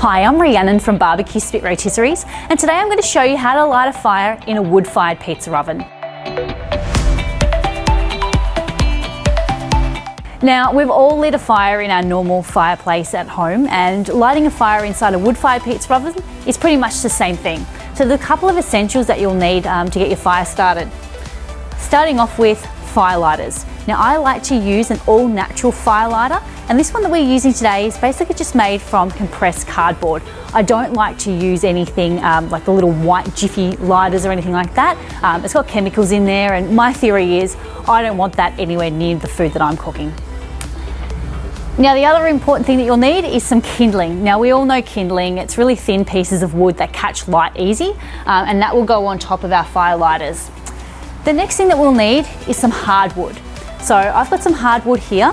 Hi, I'm Rhiannon from Barbecue Spit Rotisseries, and today I'm going to show you how to light a fire in a wood-fired pizza oven. Now, we've all lit a fire in our normal fireplace at home, and lighting a fire inside a wood-fired pizza oven is pretty much the same thing. So there's a couple of essentials that you'll need to get your fire started. Starting off with fire lighters. Now, I like to use an all-natural fire lighter, and this one that we're using today is basically just made from compressed cardboard. I don't like to use anything like the little white Jiffy lighters or anything like that. It's got chemicals in there, and my theory is I don't want that anywhere near the food that I'm cooking. Now, the other important thing that you'll need is some kindling. Now, we all know kindling. It's really thin pieces of wood that catch light easy, and that will go on top of our fire lighters. The next thing that we'll need is some hardwood. So I've got some hardwood here,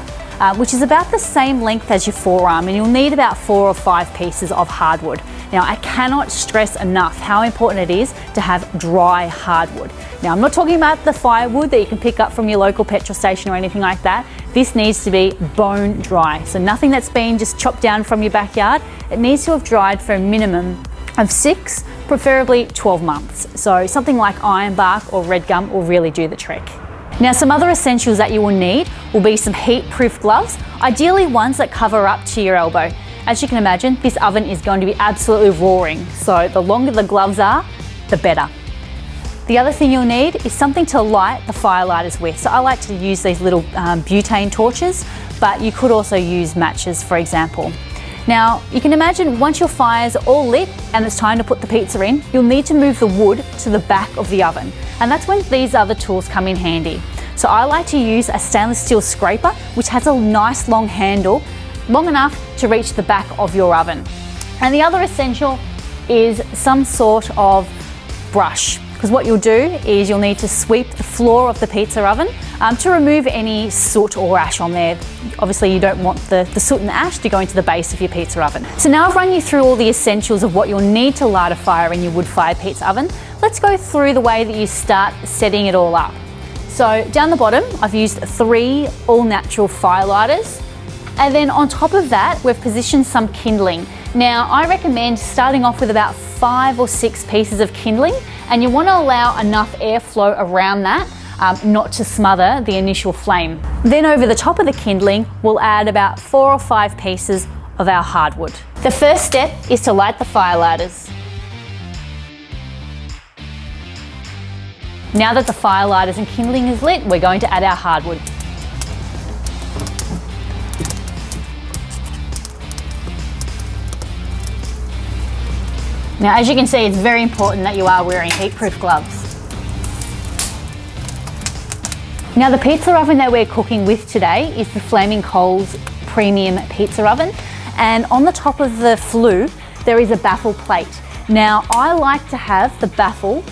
which is about the same length as your forearm, and you'll need about 4 or 5 pieces of hardwood. Now, I cannot stress enough how important it is to have dry hardwood. Now, I'm not talking about the firewood that you can pick up from your local petrol station or anything like that. This needs to be bone dry. So nothing that's been just chopped down from your backyard. It needs to have dried for a minimum of 6, preferably 12 months. So something like Ironbark or red gum will really do the trick. Now, some other essentials that you will need will be some heat-proof gloves, ideally ones that cover up to your elbow. As you can imagine, this oven is going to be absolutely roaring, so the longer the gloves are, the better. The other thing you'll need is something to light the fire lighters with. So I like to use these little butane torches, but you could also use matches, for example. Now, you can imagine once your fire's all lit and it's time to put the pizza in, you'll need to move the wood to the back of the oven. And that's when these other tools come in handy. So I like to use a stainless steel scraper, which has a nice long handle, long enough to reach the back of your oven. And the other essential is some sort of brush, because what you'll do is you'll need to sweep the floor of the pizza oven to remove any soot or ash on there. Obviously, you don't want the soot and the ash to go into the base of your pizza oven. So now I've run you through all the essentials of what you'll need to light a fire in your wood-fired pizza oven. Let's go through the way that you start setting it all up. So down the bottom, I've used 3 all-natural fire lighters. And then on top of that, we've positioned some kindling. Now, I recommend starting off with about 5 or 6 pieces of kindling, and you want to allow enough airflow around that, not to smother the initial flame. Then over the top of the kindling, we'll add about 4 or 5 pieces of our hardwood. The first step is to light the fire lighters. Now that the fire lighters and kindling is lit, we're going to add our hardwood. Now, as you can see, it's very important that you are wearing heat-proof gloves. Now, the pizza oven that we're cooking with today is the Flaming Coals Premium Pizza Oven, and on the top of the flue, there is a baffle plate. Now, I like to have the baffle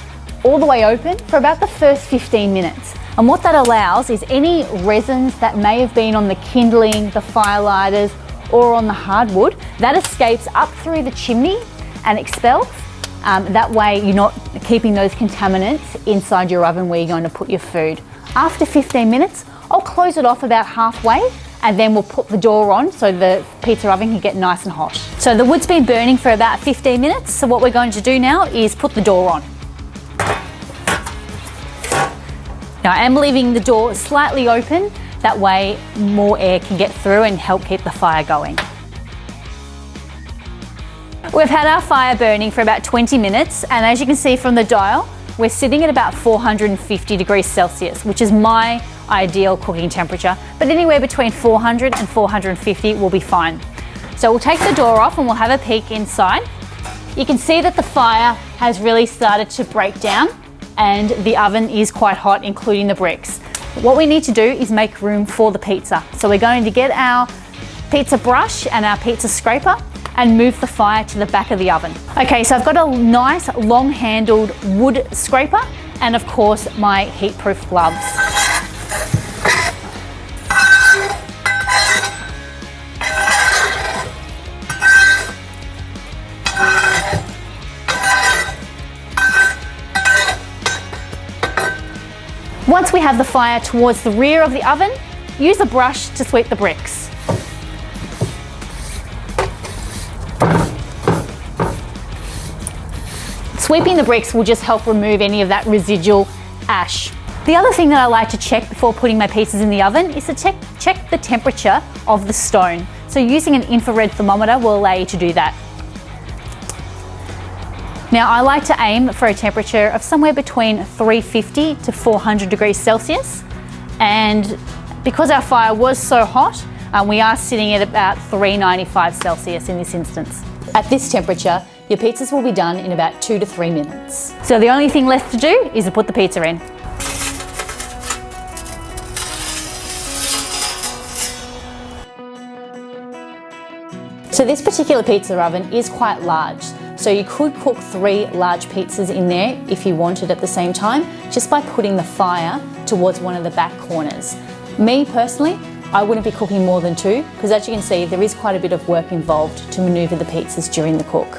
all the way open for about the first 15 minutes. And what that allows is any resins that may have been on the kindling, the fire lighters, or on the hardwood, that escapes up through the chimney and expels. That way you're not keeping those contaminants inside your oven where you're going to put your food. After 15 minutes, I'll close it off about halfway, and then we'll put the door on so the pizza oven can get nice and hot. So the wood's been burning for about 15 minutes, so what we're going to do now is put the door on. Now, I am leaving the door slightly open, that way more air can get through and help keep the fire going. We've had our fire burning for about 20 minutes, and as you can see from the dial, we're sitting at about 450 degrees Celsius, which is my ideal cooking temperature, but anywhere between 400 and 450 will be fine. So we'll take the door off and we'll have a peek inside. You can see that the fire has really started to break down, and the oven is quite hot, including the bricks. What we need to do is make room for the pizza. So we're going to get our pizza brush and our pizza scraper and move the fire to the back of the oven. Okay, so I've got a nice long-handled wood scraper and of course my heat-proof gloves. Once we have the fire towards the rear of the oven, use a brush to sweep the bricks. Sweeping the bricks will just help remove any of that residual ash. The other thing that I like to check before putting my pizzas in the oven is to check the temperature of the stone. So using an infrared thermometer will allow you to do that. Now I like to aim for a temperature of somewhere between 350 to 400 degrees Celsius. And because our fire was so hot, we are sitting at about 395 Celsius in this instance. At this temperature, your pizzas will be done in about 2 to 3 minutes. So the only thing left to do is to put the pizza in. So this particular pizza oven is quite large. So you could cook 3 large pizzas in there if you wanted at the same time, just by putting the fire towards one of the back corners. Me personally, I wouldn't be cooking more than 2, because as you can see, there is quite a bit of work involved to maneuver the pizzas during the cook.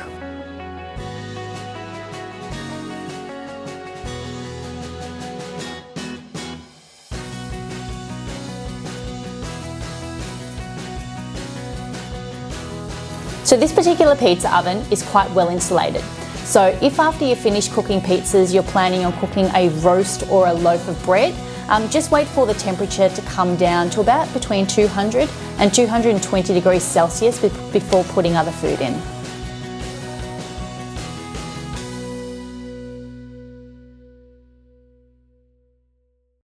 So this particular pizza oven is quite well insulated. So if after you finish cooking pizzas, you're planning on cooking a roast or a loaf of bread, just wait for the temperature to come down to about between 200 and 220 degrees Celsius before putting other food in.